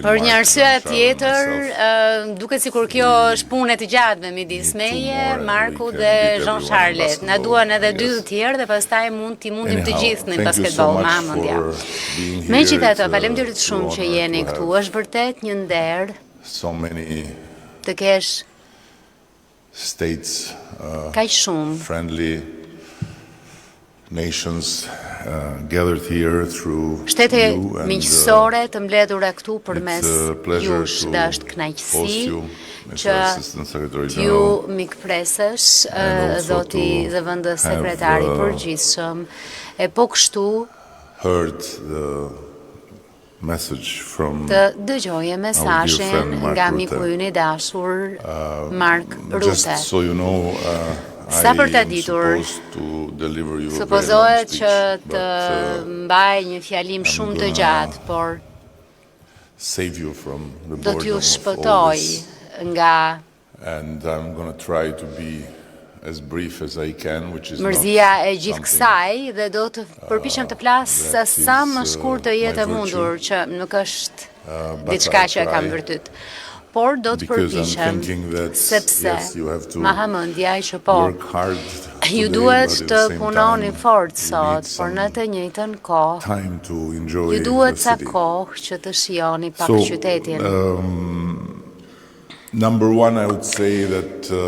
Për një arsye tjetër, duket sikur kjo është punë e gjatë midis meje, Marku dhe Jean-Charles. Na duan edhe dy të tjerë dhe pastaj mund t'i mundim të gjithë në basketball Mendja. Megjithatë, faleminderit shumë që jeni këtu. Është vërtet një nder të kesh kaq shumë nations gathered here through shtete miqësore të mbledhura këtu përmes jush dhe është kënaqësi që ju mikpresësh zoti zëvendës sekretari përgjithshëm e po kështu të dëgjoje mesazhin nga miku ynë i dashur Mark Rutte. Sa për të ditur, supozohet që të mbaj një fjalim shumë të gjatë, por do t'ju shpëtoj nga mërzia e gjithë kësaj dhe do të përpiqem të flas sa më shkurt të jetë e mundur, që nuk është diçka që e kam vërtet. Por do të përpiqem, sepse ma hamendja që po, ju duhet të punoni fort sot, por në të njëjtën kohë, ju duhet sa kohë që të shijoni pak qytetin.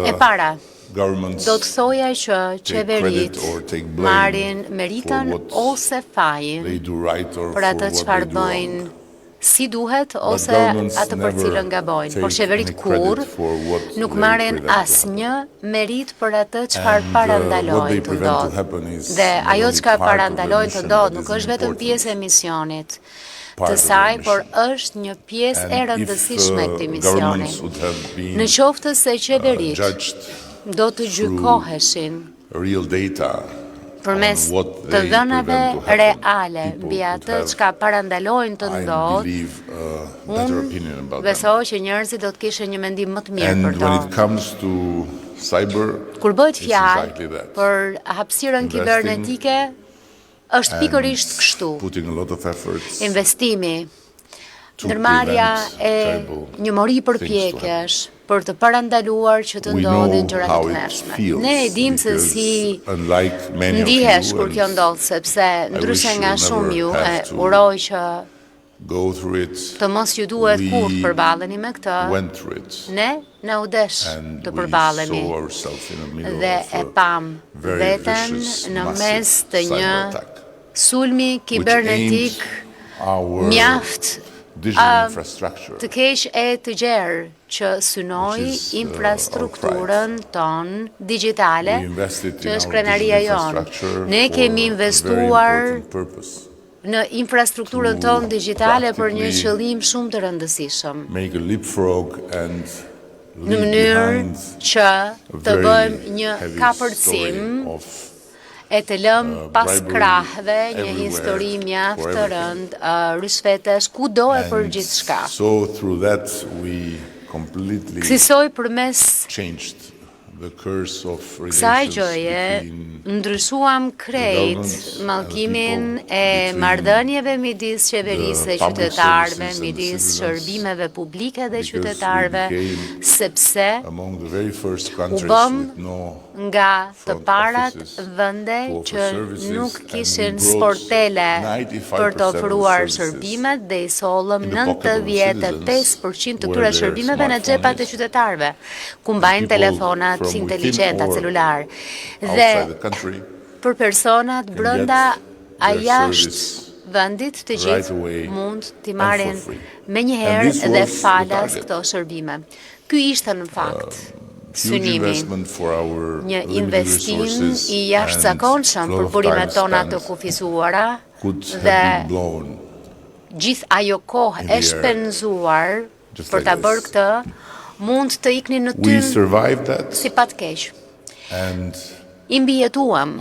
E para, do të thoja që qeverit marrin meritën ose fajin për atë çfarë bëjnë si duhet ose atë për cilën gabojnë, por qeverit kur nuk marrin asnjë merit për atë çfarë parandalojnë të ndodhë. Dhe ajo çka parandalojnë të ndodhë nuk është vetëm pjesë e misionit të saj, por është një pjesë e rëndësishme e këtij misioni. Në qoftë se qeverit do të gjykoheshin përmes të dhënave reale mbi atë çka parandalojnë të ndodhë, unë besoj që njerëzit do të kishin një mendim më të mirë për to. Kur bëhet fjalë për hapësirën kibernetike, është pikërisht kështu. Investimi, ndërmarrja e një mori përpjekjesh për të parandaluar që të ndodhin gjëra të tmerrshme. Ne e dimë se si ndihesh kur kjo ndodh, sepse ndryshe nga shumë ju e uroj që të mos ju duhet kurrë përballeni me këtë. Ne na u desh të përballemi dhe e pam veten në mes të një sulmi kibernetik mjaft të keq e të gjerë që synoi infrastrukturën tonë digjitale, që është krenaria jonë. Ne kemi investuar në infrastrukturën tonë digjitale për një qëllim shumë të rëndësishëm. Në mënyrë që të bëjmë një kapërcim e të lëm pas krahëve një histori mjaft të rëndë rysvetesh kudo e për gjithçka. Kësaj përmes kësaj gjëje ndryshuam krejt mallkimin e marrëdhënieve midis qeverisë dhe qytetarëve, midis shërbimeve publike dhe qytetarëve, sepse u bëm nga të parat vende që nuk kishin sportele për të ofruar shërbimet dhe i sollëm 95% të këtyre shërbimeve në xhepat e qytetarëve, ku mbajnë telefonat inteligjenta celular. Dhe për personat brenda a jashtë vendit të gjithë mund t'i marrin menjëherë dhe falas këto shërbime. Ky ishte në fakt synimi, një investim i jashtëzakonshëm për burimet tona të kufizuara dhe gjithë ajo kohë e shpenzuar për ta bërë këtë mund të ikni në tymë si pat keq. I mbijetuam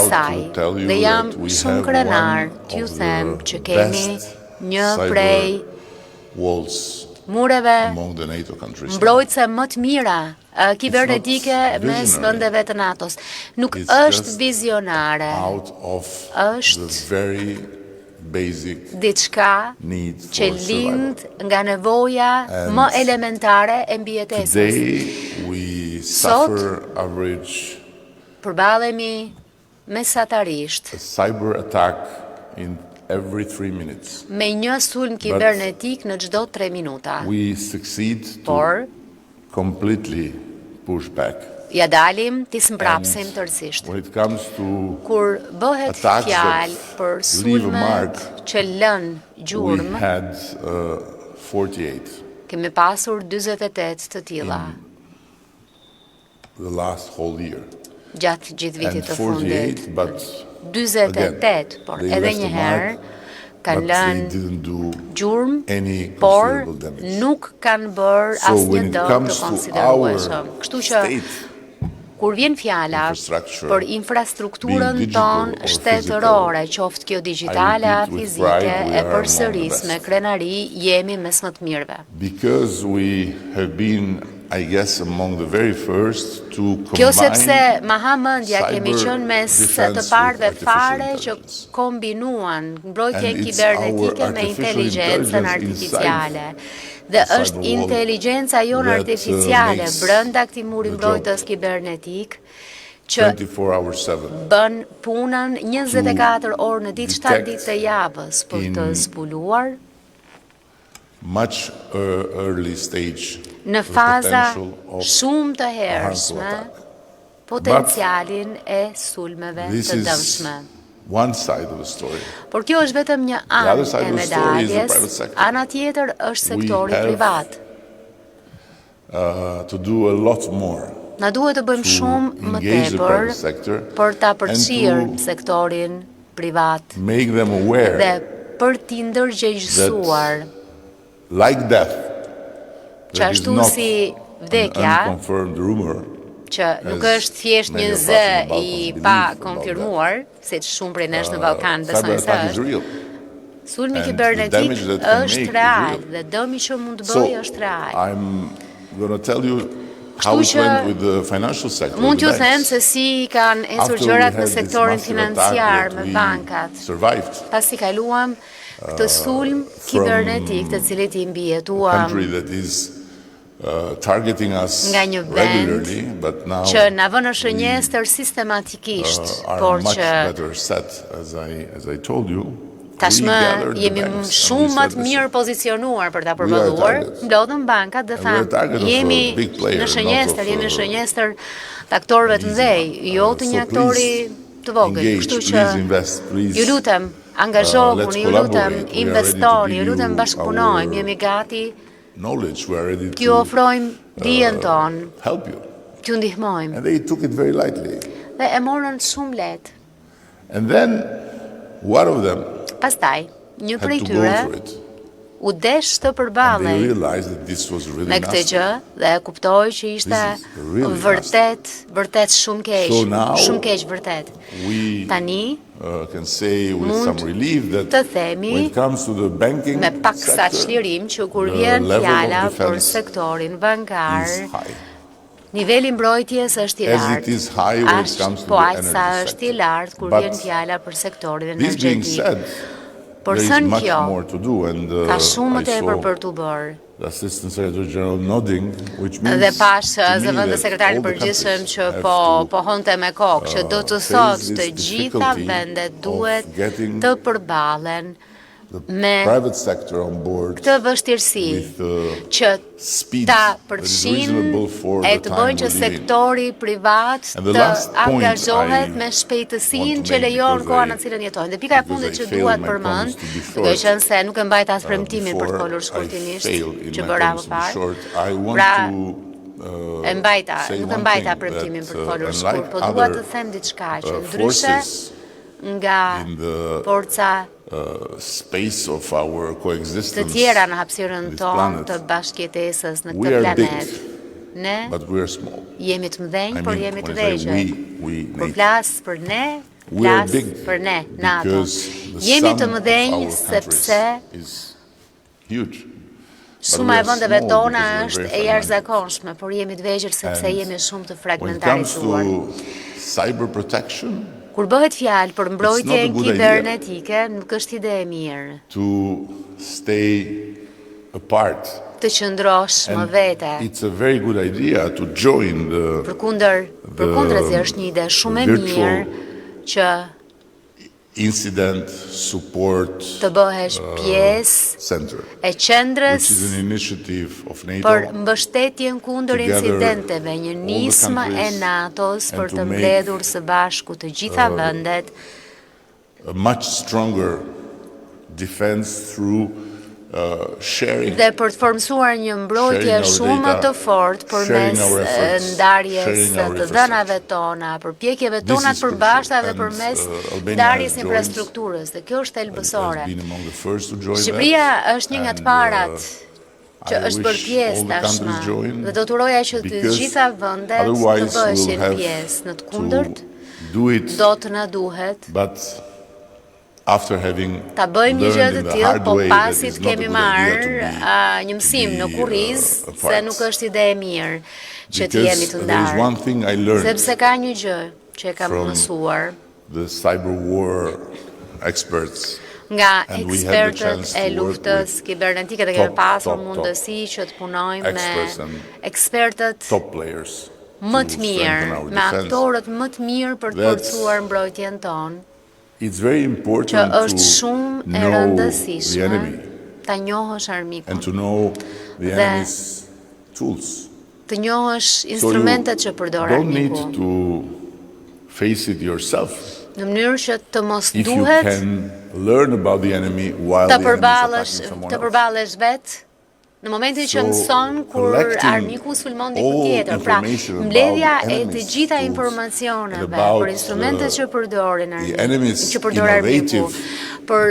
saj dhe jam shumë krenar t'ju them që kemi një prej mureve mbrojtëse më të mira kibernetike mes vendeve të NATO-s. Nuk është vizionare, është basic diçka need që for lind survival. nga nevoja më elementare e mbijetesës. Today we suffer average Përballemi mesatarisht a cyber attack in every 3 minutes. me një sulm kibernetik në çdo 3 minuta. We succeed Por to completely push back. ja dalim ti smbrapsim tërësisht. When it comes to Kur bëhet attacks fjalë that për leave a sulmet mark, që lën we gjurmë, had 48 kemi pasur 48 të tilla the last whole year. gjatë gjithë And vitit të fundit. 48, but 48, por they edhe left a një herë mark, kanë but they lënë didn't do gjurmë, any por considerable damage. nuk kanë bërë So when asnjë it dëm të comes to our konsiderueshëm. Kështu që state kur vjen fjala infrastructure, për infrastrukturën being digital tonë or shtetërore, qoftë kjo digjitale, I repeat with fizike, pride, we e are përsëris among the me best. krenari, jemi mes më të mirëve. because we have been, I guess, among the very first to Kjo sepse combine ma ha mendja kemi cyber qenë mes defense të parëve with fare artificial që intelligence. kombinuan mbrojtjen And it's kibernetike our me artificial inteligjencën intelligence artificiale. inside Dhe the është cyber wall inteligjenca jonë that, artificiale makes brenda këtij muri the mbrojtës job kibernetik që 24/7. bën punën 24 orë në ditë, 7 ditë të javës për të in zbuluar much early stage në the faza potential of shumë të a harmful hershme attack. potencialin e sulmeve This të is dëmshme. one side of the story. Por kjo është vetëm një The other anë side e of the story is the medaljes, private sector. ana tjetër është sektori have privat. To do a lot more Na duhet të bëjmë shumë më engage the tepër private sector për ta and përfshirë to sektorin privat make them aware dhe për t'i ndërgjegjësuar like death, që that is ashtu not si an vdekja, unconfirmed rumor, që nuk as është thjesht many një of us zë in the i Balkans pa believe about konfirmuar, siç shumë prej nesh në Ballkan cyber besojnë se attack is është. real. Sulmi and the kibernetik damage that can është make is real real. dhe dëmi që mund të So bëjë është real. I'm going to tell you how it që went with the financial sector. Mund the t'ju banks. them se si kanë ecur After we gjërat had në this sektorin massive financiar attack me that we bankat. survived Pasi kaluam këtë sulm kibernetik të cilit i a mbijetuam country that is targeting us nga një regularly, vend but now që na vë në shënjestër sistematikisht, are por much që better set, as I told you. tashmë We gathered the jemi banks and shumë we më said, të mirë "Listen, pozicionuar për ta we are përballuar. targets. Mblodhëm bankat dhe And we are thamë, target of a jemi big player, në shënjestër, not of jemi në a shënjestër të aktorëve të easy mëdhej, one. jo të So një aktori please të vogël. engage, Kështu që please invest, please, ju lutem, angazhohuni, let's ju lutem, collaborate. We are ready to investoni, give ju lutem you bashkëpunojmë, our jemi gati knowledge, we are ready t'ju to ofrojmë dijen tonë, help you. t'ju ndihmojmë. And they took it very lightly. Dhe e morën shumë lehtë. And then one of them Pastaj, një had prej to go tyre through it. u desh të And they përballej realized that this was really me këtë nasty. gjë dhe e kuptoj që ishte This is really vërtet shumë keq, So now shumë keq vërtet. We Tani can say with mund some relief that të themi when it comes to the banking me pak sa sector, çlirim që kur the vjen level of fjala për defense sektorin bankar, is high. niveli mbrojtjes është i As it lartë. is high when it comes to the aq sa energy është i sector. lartë kur But vjen fjala për sektorin This being energjetik. said, Por there is thënë much kjo, more to do, and ka shumë më I tepër saw për t'u bërë. the Assistant Secretary General nodding, which means Dhe pash to me zëvendë that sekretarin all the përgjithshëm countries që have po to honte me kokë, që do të face thotë this të gjitha difficulty vendet of duhet getting të përballen the me private sector on board këtë vështirësi with the që speed ta that is përfshin reasonable for e the të time bëjnë që we're living. sektori privat And the të last point angazhohet I me shpejtësinë want to që make, lejon because koha I- në cilën jetojnë. Dhe pika e fundit because I që failed duat my përmend, promise to be duke short, qenë se nuk e mbajt as premtimin për të before folur I shkurtimisht, fail in që my bëra promise më to be parë. short, I want Pra, to e mbajta, say nuk e one mbajta thing, premtimin that, për të folur unlike shkurt, po dua other, të them diçka që ndryshe forces nga in the forca space of our të coexistence tjera në hapësirën this tonë planet, të bashkëjetesës në we këtë are big, planet. Ne but we are small. jemi të mëdhenj, I por mean, jemi të when I say vegjël. we Kur NATO, flas për ne, we are flas big për ne, NATO. because the Jemi të sum of mëdhenj our sepse countries is huge. suma e we are vendeve small tona because we are është very e jashtëzakonshme, por jemi të vegjël sepse And jemi shumë të When it comes fragmentarizuar. to cyber protection, Kur bëhet fjalë për mbrojtjen good idea. kibernetike, nuk është ide e mirë to stay apart. të qëndrosh më And vete. it's a very good idea to join the Përkundrazi është një ide shumë e mirë që Incident Support të bëhesh pjesë Center, e qendrës which is an initiative of për NATO mbështetjen kundër together incidenteve, një all the nismë e countries NATO-s and për to të make, mbledhur së bashku të gjitha vendet a much stronger defense through sharing. dhe për të formsuar një mbrojtje Sharing our shumë data, të fortë sharing përmes our efforts, ndarjes sharing our të dhënave tona, përpjekjeve tona is të përbashkëta dhe crucial, përmes and, Albania ndarjes has infrastrukturës, dhe kjo është thelbësore. Has been among the first to join Shqipëria that, është një nga të and, parat që I është wish bërë pjesë all the tashmë countries join, dhe do të uroja që të because gjitha vendet të otherwise bëheshin we'll have pjesë. Në të kundërt, to do it, do të na duhet but after having ta bëjmë një gjë learned të in the tillë, hard po way that pasi it's të not a kemi good idea to marrë një be- mësim në kurriz se apart. nuk është ide e mirë që të jemi Because të there is ndarë. one thing I learned Sepse ka një gjë që e kam from mësuar the cyber war experts, nga And we had the ekspertët chance e to work luftës with kibernetike dhe kemi pasur top mundësi që të punojmë me experts and ekspertët top players më to të mirë, strengthen our me defense. aktorët më të mirë për të That's- forcuar mbrojtjen tonë, It's very që important është to shumë e know the rëndësishme enemy ta njohësh and armikun, to know the Dhe- enemy's tools. të njohësh So you instrumentet që përdor don't need armiku, to face it yourself. në mënyrë që të mos If you duhet can learn about the enemy while të the enemy is përballesh attacking someone të else. përballesh vetë në momentin që So, mëson kur collecting armiku sulmon diku all tjetër. Pra, information about mbledhja e të enemies, gjitha tools, informacioneve and about, për instrumentet që përdorin enemy's që përdor armiku, innovative, për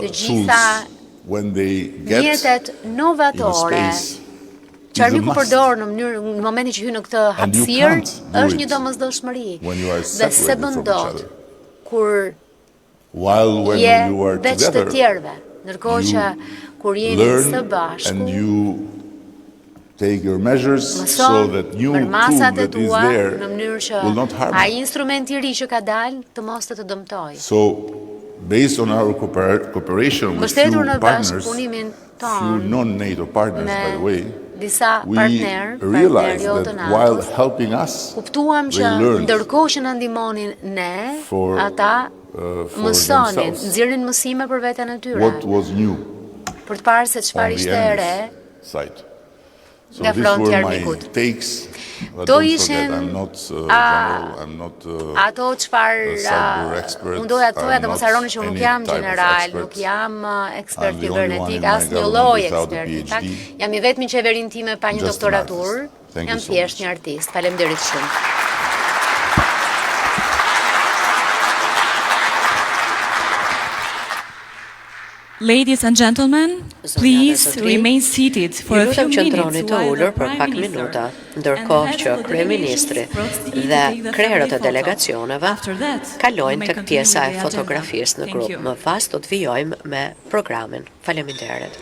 të gjitha Tools when they get mjetet in a novatore space që armiku përdor në momentin që hyn në këtë And you hapësirë, can't do është it një domosdoshmëri. when you are Dhe se separated bën from each dot other. kur While when je you are veç të together, tjerëve, ndërkohë që kur jeni së learn and bashku, you take your measures so mëson that new për tool masat e that is tua there në mënyrë që will not harm ai you. instrumenti i ri që ka dalë të mos të dëmtojë. So, based on our cooperation with Mbështetur few në partners, bashkëpunimin few ton non-NATO partners, me by the way, disa we partner realized jo të that while NATO-s, helping us, kuptuam they që learned ndërkohë që na ndihmonin ne, for, ata for mësonin, themselves nxjerrin mësime për veten e tyre, what was new për të parë se on çfarë the ishte e re enemy's side. So nga these fronti were my armikut. takes. But Do don't ishin, forget, I'm not general, I'm not ato çfarë cyber expert. unë doja të thoja I'm dhe mos not harroni që unë nuk any jam type of general, expert. nuk jam ekspert I'm the only one in kibernetik, my as një government lloj without a eksperti. PhD. Jam i vetmi qeverin time pa një Just an doktoratur, artist. Thank jam you so thjesht much. një artist. Faleminderit shumë. Ladies and gentlemen, please remain seated for a few minutes while the për pak Prime minuta, Minister ndërkohë and që heads of the kryeministri delegations proceed dhe to take the krerët e family photo. delegacioneve After that, we kalojnë may tek continue pjesa with e the agenda. fotografisë në Thank grup. you. Më pas do të vijojmë me programin. Faleminderit.